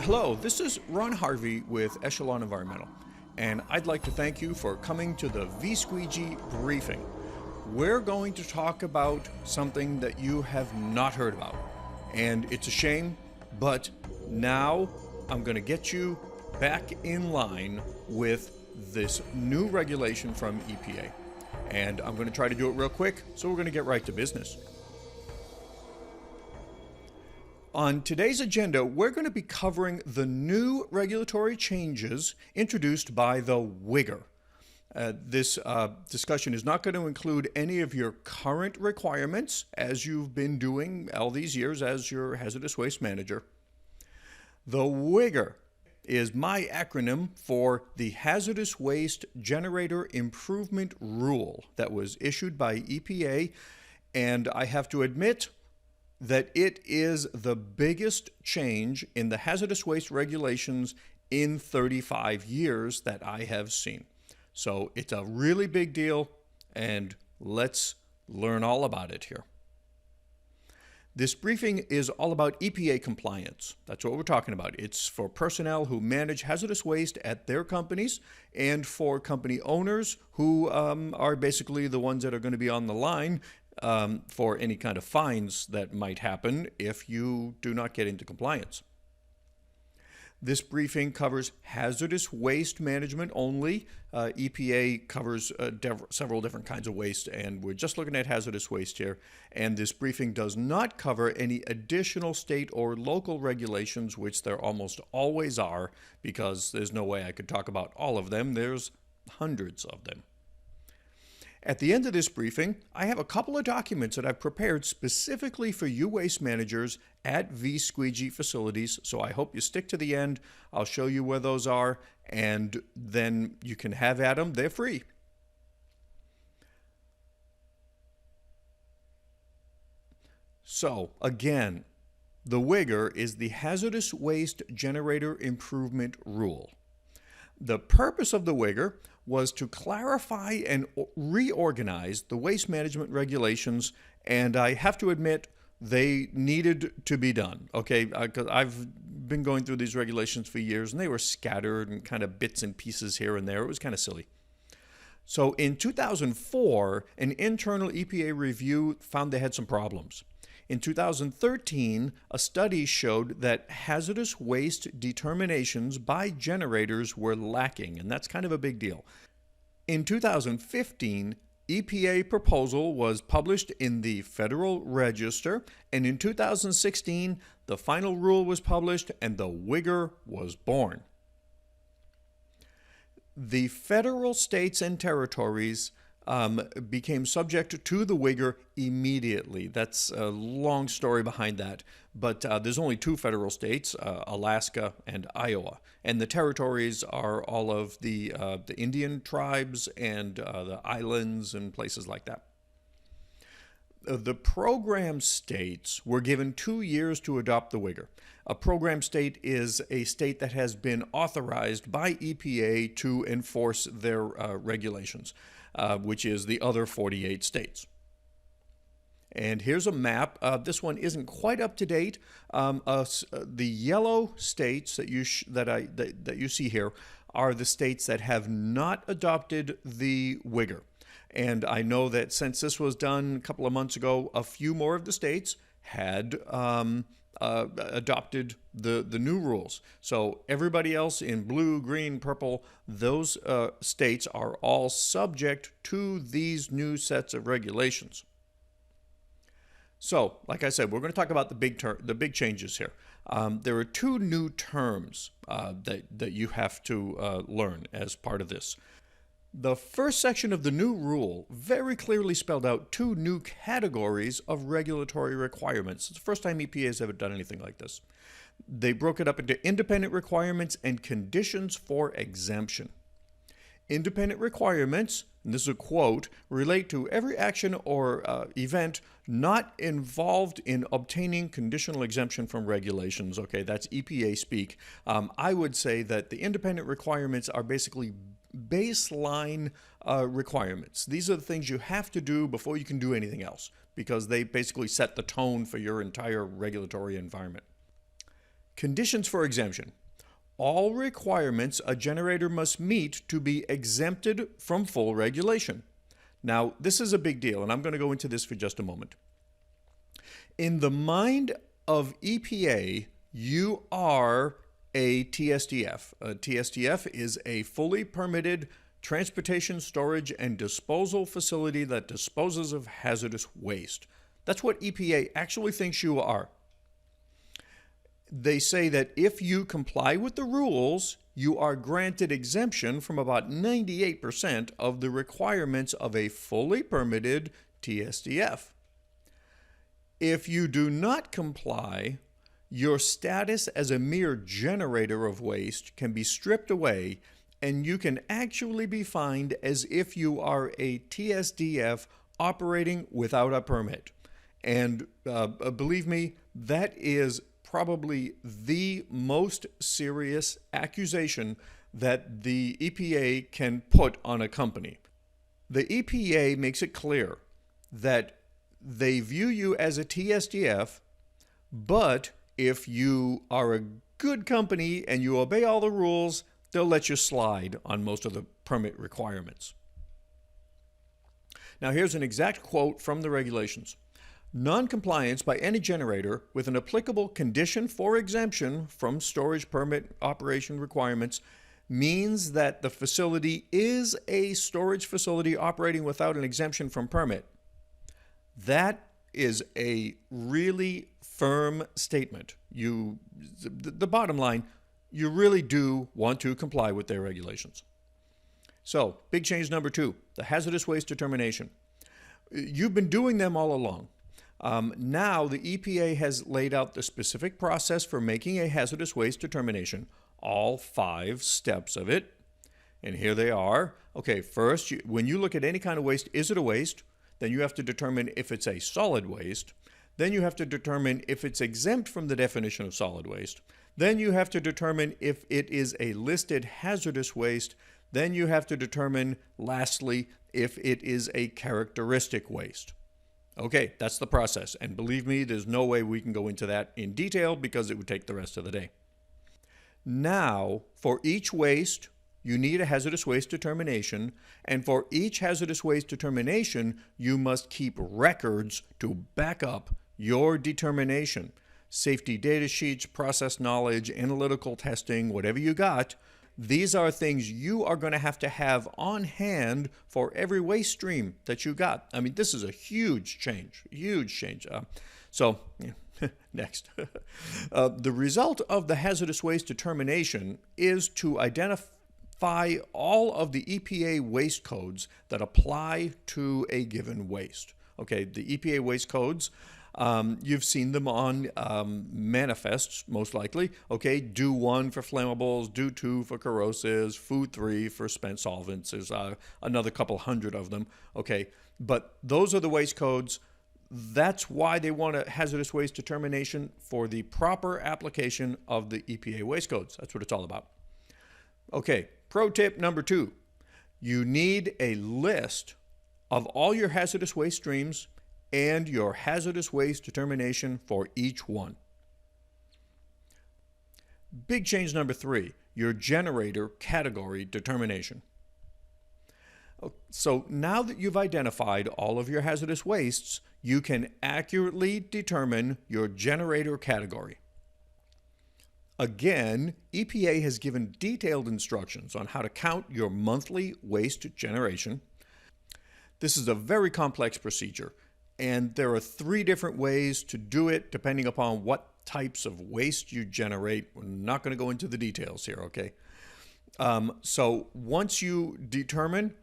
Hello, this is Ron Harvey with Echelon Environmental, and I'd like to thank you for coming to the VSQG briefing. We're going to talk about something that you have not heard about, and it's a shame, but now I'm going to get you back in line with this new regulation from EPA, and I'm going to try to do it real quick, so we're going to get right to business. On today's agenda, we're going to be covering the new regulatory changes introduced by the HWGIR. This discussion is not going to include any of your current requirements, as you've been doing all these years as your hazardous waste manager. The HWGIR is my acronym for the Hazardous Waste Generator Improvement Rule that was issued by EPA, and I have to admit that it is the biggest change in the hazardous waste regulations in 35 years that I have seen. So it's a really big deal, and let's learn all about it here. This briefing is all about EPA compliance. That's what we're talking about. It's for personnel who manage hazardous waste at their companies and for company owners who are basically the ones that are going to be on the line for any kind of fines that might happen if you do not get into compliance. This briefing covers hazardous waste management only. EPA covers several different kinds of waste, and we're just looking at hazardous waste here. And this briefing does not cover any additional state or local regulations, which there almost always are, because there's no way I could talk about all of them. There's hundreds of them. At the end of this briefing, I have a couple of documents that I've prepared specifically for you waste managers at VSQG facilities, so I hope you stick to the end. I'll show you where those are, and then you can have at them. They're free. So, again, the HWGIR is the Hazardous Waste Generator Improvement Rule. The purpose of the HWGIR was to clarify and reorganize the waste management regulations, and I have to admit they needed to be done, okay? Because I've been going through these regulations for years, and they were scattered and kind of bits and pieces here and there. It was kind of silly. So in 2004, an internal EPA review found they had some problems. In 2013, a study showed that hazardous waste determinations by generators were lacking, and that's kind of a big deal. In 2015, EPA proposal was published in the Federal Register, and in 2016, the final rule was published and the HWGIR was born. The federal states and territories became subject to the HWGIR immediately. That's a long story behind that, but there's only two federal states, Alaska and Iowa, and the territories are all of the Indian tribes and the islands and places like that. The program states were given 2 years to adopt the HWGIR. A program state is a state that has been authorized by EPA to enforce their regulations, which is the other 48 states. And here's a map. This one isn't quite up to date. The yellow states that you see here are the states that have not adopted the HWGIR. And I know that since this was done a couple of months ago, a few more of the states had adopted the new rules. So everybody else in blue, green, purple, those states are all subject to these new sets of regulations. So, like I said, we're going to talk about the big changes here. There are two new terms that you have to learn as part of this. The first section of the new rule very clearly spelled out two new categories of regulatory requirements. It's the first time EPA has ever done anything like this. They broke it up into independent requirements and conditions for exemption. Independent requirements, and this is a quote, relate to every action or event not involved in obtaining conditional exemption from regulations. Okay, that's EPA speak. I would say that the independent requirements are basically baseline requirements. These are the things you have to do before you can do anything else, because they basically set the tone for your entire regulatory environment. Conditions for exemption. All requirements a generator must meet to be exempted from full regulation. Now, this is a big deal, and I'm going to go into this for just a moment. In the mind of EPA, you are a TSDF. A TSDF is a fully permitted transportation, storage, and disposal facility that disposes of hazardous waste. That's what EPA actually thinks you are. They say that if you comply with the rules, you are granted exemption from about 98% of the requirements of a fully permitted TSDF. If you do not comply, your status as a mere generator of waste can be stripped away, and you can actually be fined as if you are a TSDF operating without a permit. And believe me, that is probably the most serious accusation that the EPA can put on a company. The EPA makes it clear that they view you as a TSDF, but if you are a good company and you obey all the rules, they'll let you slide on most of the permit requirements. Now, here's an exact quote from the regulations. Non-compliance by any generator with an applicable condition for exemption from storage permit operation requirements means that the facility is a storage facility operating without an exemption from permit. That is a really firm statement. The bottom line, you really do want to comply with their regulations. So, big change number 2, the hazardous waste determination. You've been doing them all along. Now the EPA has laid out the specific process for making a hazardous waste determination, all 5 steps of it. And here they are. Okay, first, when you look at any kind of waste, is it a waste? Then you have to determine if it's a solid waste. Then you have to determine if it's exempt from the definition of solid waste. Then you have to determine if it is a listed hazardous waste. Then you have to determine, lastly, if it is a characteristic waste. Okay, that's the process. And believe me, there's no way we can go into that in detail because it would take the rest of the day. Now, for each waste, you need a hazardous waste determination. And for each hazardous waste determination, you must keep records to back up your determination. Safety data sheets, process knowledge, analytical testing, whatever you got. These are things you are going to have on hand for every waste stream that you got. I mean, this is a huge change, next. The result of the hazardous waste determination is to identify all of the EPA waste codes that apply to a given waste. Okay, the EPA waste codes, you've seen them on manifests, most likely. Okay, do 1 for flammables, do 2 for corrosives, food 3 for spent solvents. There's another couple hundred of them. Okay, but those are the waste codes. That's why they want a hazardous waste determination for the proper application of the EPA waste codes. That's what it's all about. Okay, pro tip number 2. You need a list of all your hazardous waste streams and your hazardous waste determination for each one. Big change number 3, your generator category determination. So now that you've identified all of your hazardous wastes, you can accurately determine your generator category. Again, EPA has given detailed instructions on how to count your monthly waste generation. This is a very complex procedure, and there are 3 different ways to do it depending upon what types of waste you generate. We're not going to go into the details here, okay? So once you determine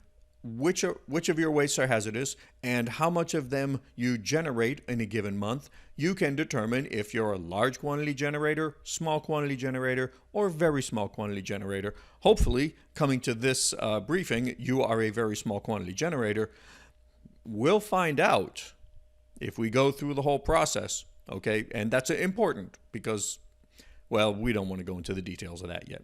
which of your wastes are hazardous and how much of them you generate in a given month, you can determine if you're a large quantity generator, small quantity generator, or very small quantity generator. Hopefully, coming to this briefing, you are a very small quantity generator. We'll find out if we go through the whole process, okay? And that's important because, well, we don't want to go into the details of that yet.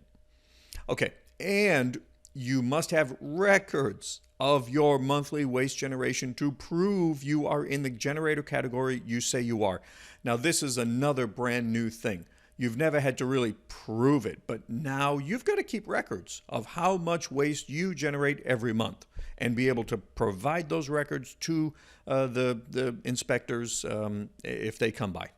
Okay, and You must have records of your monthly waste generation to prove you are in the generator category you say you are. Now, this is another brand new thing. You've never had to really prove it, but now you've got to keep records of how much waste you generate every month and be able to provide those records to the inspectors if they come by.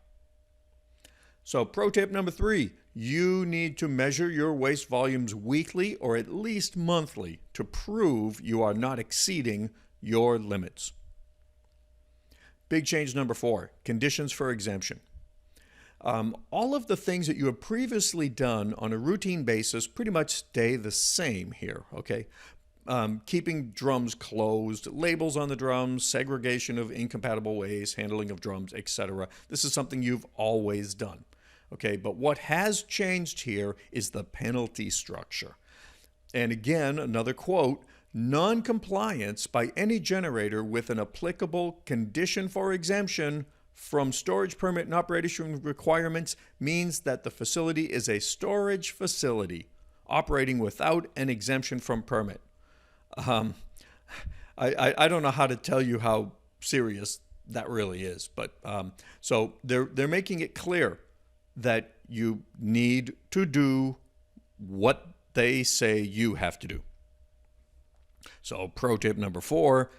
So pro tip number 3, you need to measure your waste volumes weekly or at least monthly to prove you are not exceeding your limits. Big change number 4, conditions for exemption. All of the things that you have previously done on a routine basis pretty much stay the same here, okay? Keeping drums closed, labels on the drums, segregation of incompatible waste, handling of drums, etc. This is something you've always done, okay? But what has changed here is the penalty structure. And again, another quote, non-compliance by any generator with an applicable condition for exemption from storage permit and operation requirements means that the facility is a storage facility operating without an exemption from permit. I don't know how to tell you how serious that really is, but so they're making it clear that you need to do what they say you have to do. So pro tip number 4,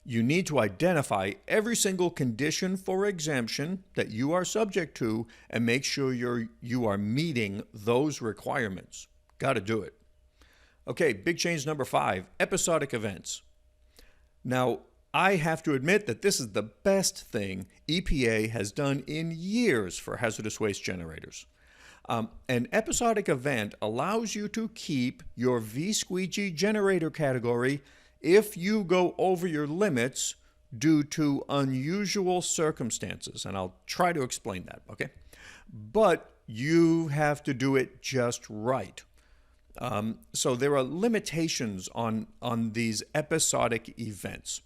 you need to identify every single condition for exemption that you are subject to and make sure you are meeting those requirements. Got to do it. Okay, big change number 5, episodic events. Now, I have to admit that this is the best thing EPA has done in years for hazardous waste generators. An episodic event allows you to keep your VSQG generator category if you go over your limits due to unusual circumstances. And I'll try to explain that, okay? But you have to do it just right. So there are limitations on these episodic events.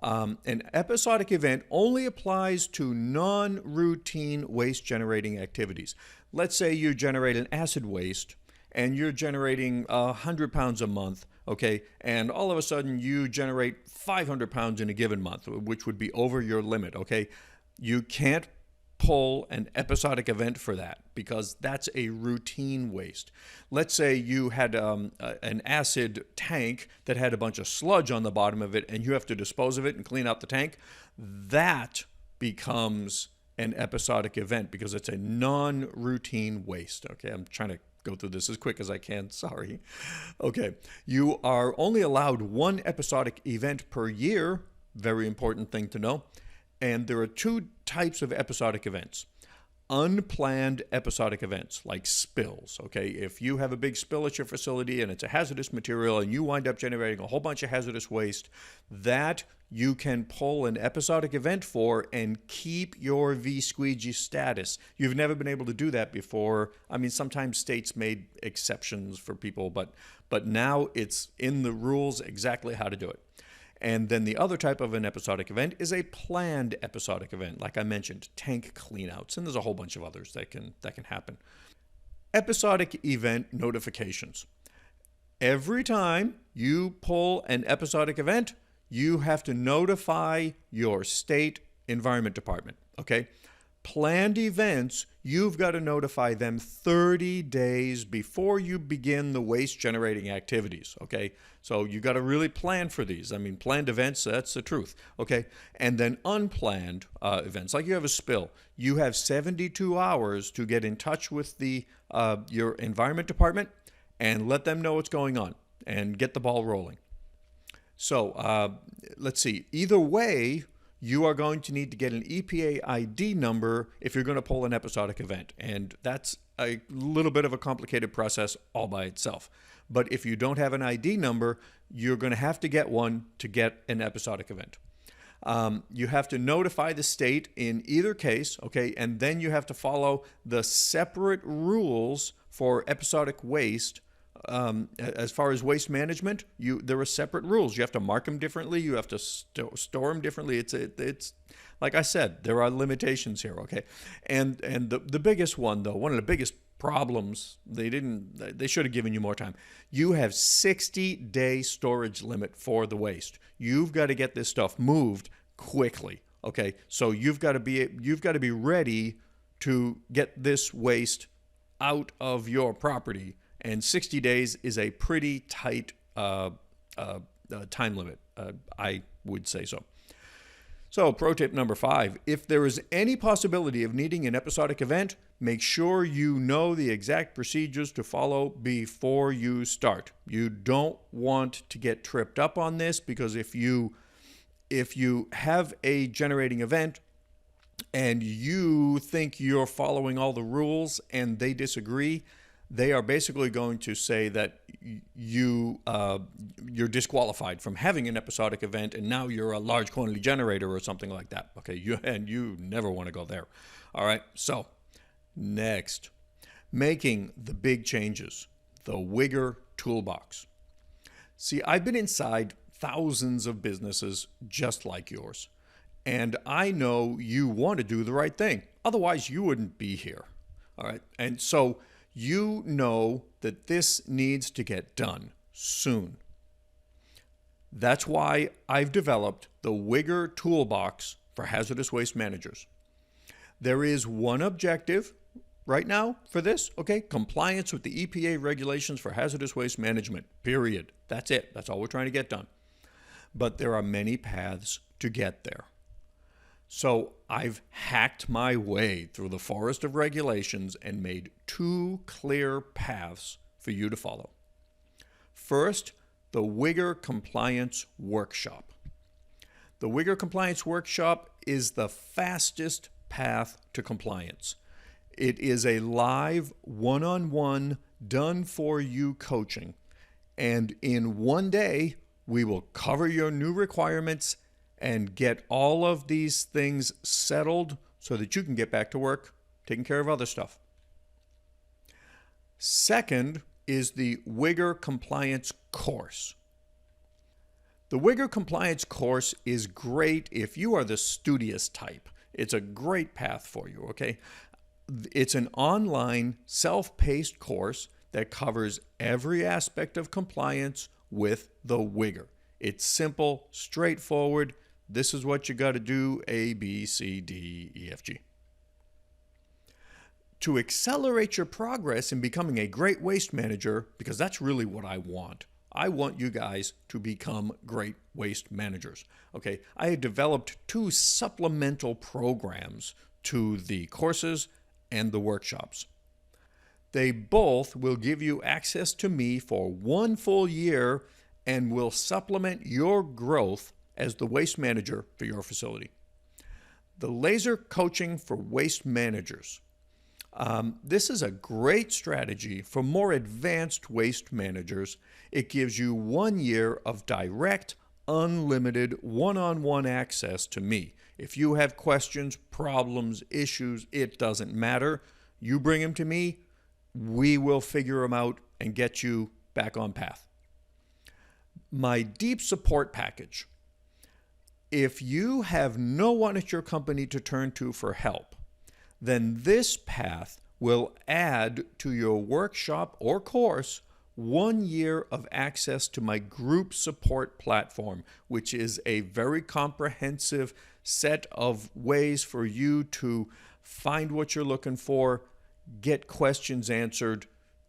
An episodic event only applies to non-routine waste generating activities. Let's say you generate an acid waste and you're generating 100 pounds a month, okay, and all of a sudden you generate 500 pounds in a given month, which would be over your limit, okay? You can't pull an episodic event for that because that's a routine waste. Let's say you had an acid tank that had a bunch of sludge on the bottom of it and you have to dispose of it and clean out the tank. That becomes an episodic event because it's a non-routine waste. Okay, I'm trying to go through this as quick as I can. Sorry. Okay, you are only allowed one episodic event per year. Very important thing to know. And there are 2 types of episodic events. Unplanned episodic events like spills, okay? If you have a big spill at your facility and it's a hazardous material and you wind up generating a whole bunch of hazardous waste, that you can pull an episodic event for and keep your VSQG status. You've never been able to do that before. I mean, sometimes states made exceptions for people, but now it's in the rules exactly how to do it. And then the other type of an episodic event is a planned episodic event, like I mentioned, tank cleanouts, and there's a whole bunch of others that can happen. Episodic event notifications. Every time you pull an episodic event, you have to notify your state environment department, okay? Planned events, you've got to notify them 30 days before you begin the waste generating activities, okay? So you got to really plan for these. I mean, planned events, that's the truth, okay? And then unplanned events, like you have a spill, you have 72 hours to get in touch with your environment department and let them know what's going on and get the ball rolling. So let's see, either way, you are going to need to get an EPA ID number if you're going to pull an episodic event. And that's a little bit of a complicated process all by itself. But if you don't have an ID number, you're going to have to get one to get an episodic event. You have to notify the state in either case, okay, and then you have to follow the separate rules for episodic waste. As far as waste management, there are separate rules. You have to mark them differently. You have to store them differently. It's like I said, there are limitations here. Okay, and the biggest one though, one of the biggest problems. They should have given you more time. You have 60-day storage limit for the waste. You've got to get this stuff moved quickly. Okay, so you've got to be ready to get this waste out of your property, and 60 days is a pretty tight time limit. I would say so. So, pro tip number 5, if there is any possibility of needing an episodic event, make sure you know the exact procedures to follow before you start. You don't want to get tripped up on this, because if you have a generating event and you think you're following all the rules and they disagree, they are basically going to say that you're disqualified from having an episodic event, and now you're a large quantity generator or something like that. Okay, you never want to go there. All right, so next, making the big changes, the HWGIR toolbox. See, I've been inside thousands of businesses just like yours, and I know you want to do the right thing. Otherwise, you wouldn't be here. All right, and so you know that this needs to get done soon. That's why I've developed the HWGIR toolbox for hazardous waste managers. There is one objective right now for this, okay? Compliance with the EPA regulations for hazardous waste management, period. That's it. That's all we're trying to get done. But there are many paths to get there. So I've hacked my way through the forest of regulations and made 2 clear paths for you to follow. First, the HWGIR Compliance Workshop. The HWGIR Compliance Workshop is the fastest path to compliance. It is a live, one-on-one, done-for-you coaching. And in one day, we will cover your new requirements and get all of these things settled so that you can get back to work taking care of other stuff. Second is the HWGIR Compliance Course. The HWGIR Compliance Course is great if you are the studious type. It's a great path for you, okay? It's an online, self-paced course that covers every aspect of compliance with the HWGIR. It's simple, straightforward. This is what you got to do, A, B, C, D, E, F, G. To accelerate your progress in becoming a great waste manager, because that's really what I want you guys to become great waste managers. Okay, I have developed 2 supplemental programs to the courses and the workshops. They both will give you access to me for 1 full year and will supplement your growth as the waste manager for your facility. The laser coaching for waste managers. This is a great strategy for more advanced waste managers. It gives you 1 year of direct, unlimited, one-on-one access to me. If you have questions, problems, issues, it doesn't matter. You bring them to me, we will figure them out and get you back on path. My deep support package. If you have no one at your company to turn to for help, then this path will add to your workshop or course 1 year of access to my group support platform, which is a very comprehensive set of ways for you to find what you're looking for, get questions answered,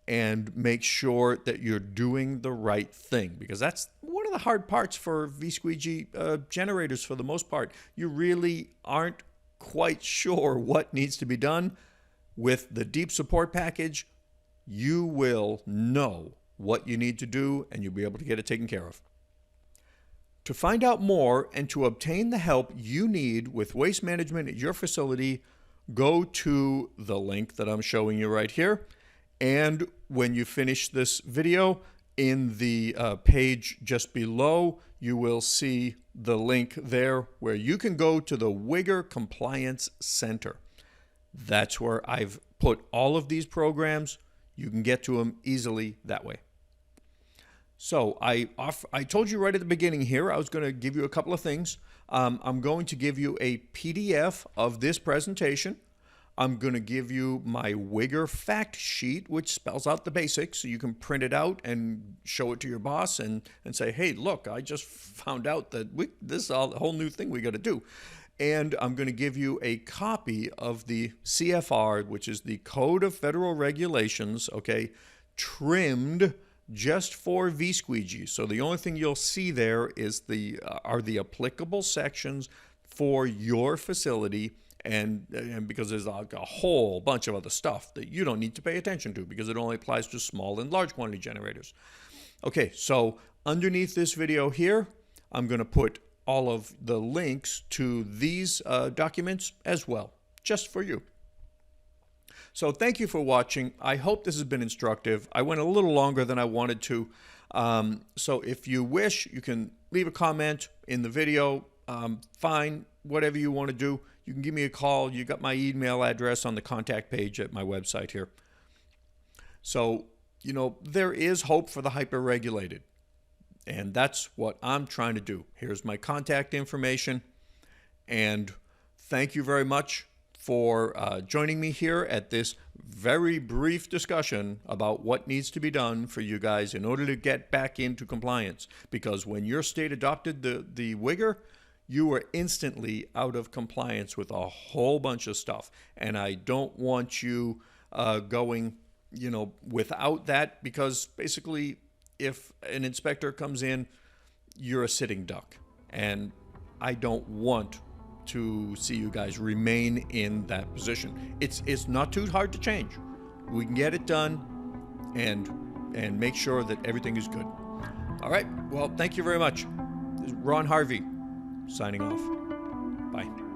and make sure that you're doing the right thing, because that's one of the hard parts for VSQG generators for the most part. You really aren't quite sure what needs to be done. With the deep support package, you will know what you need to do and you'll be able to get it taken care of. To find out more and to obtain the help you need with waste management at your facility, go to the link that I'm showing you right here. And when you finish this video, in the page just below, you will see the link there where you can go to the HWGIR Compliance Center. That's where I've put all of these programs. You can get to them easily that way. So I told you right at the beginning here, I was going to give you a couple of things. I'm going to give you a PDF of this presentation. I'm going to give you my HWGIR fact sheet, which spells out the basics, so you can print it out and show it to your boss and say, hey, look, I just found out that this is a whole new thing we got to do. And I'm going to give you a copy of the CFR, which is the Code of Federal Regulations, okay, trimmed just for VSQG. So the only thing you'll see there is are the applicable sections for your facility, and because there's like a whole bunch of other stuff that you don't need to pay attention to because it only applies to small and large quantity generators. Okay, so underneath this video here, I'm going to put all of the links to these documents as well, just for you. So thank you for watching. I hope this has been instructive. I went a little longer than I wanted to. So if you wish, you can leave a comment in the video. Fine, whatever you want to do. You can give me a call. You got my email address on the contact page at my website here. So, you know, there is hope for the hyper-regulated. And that's what I'm trying to do. Here's my contact information. And thank you very much for joining me here at this very brief discussion about what needs to be done for you guys in order to get back into compliance. Because when your state adopted the HWGIR, you were instantly out of compliance with a whole bunch of stuff. And I don't want you going, you know, without that, because basically if an inspector comes in, you're a sitting duck. And I don't want to see you guys remain in that position. It's not too hard to change. We can get it done and make sure that everything is good. All right, well, thank you very much. This is Ron Harvey signing off. Bye.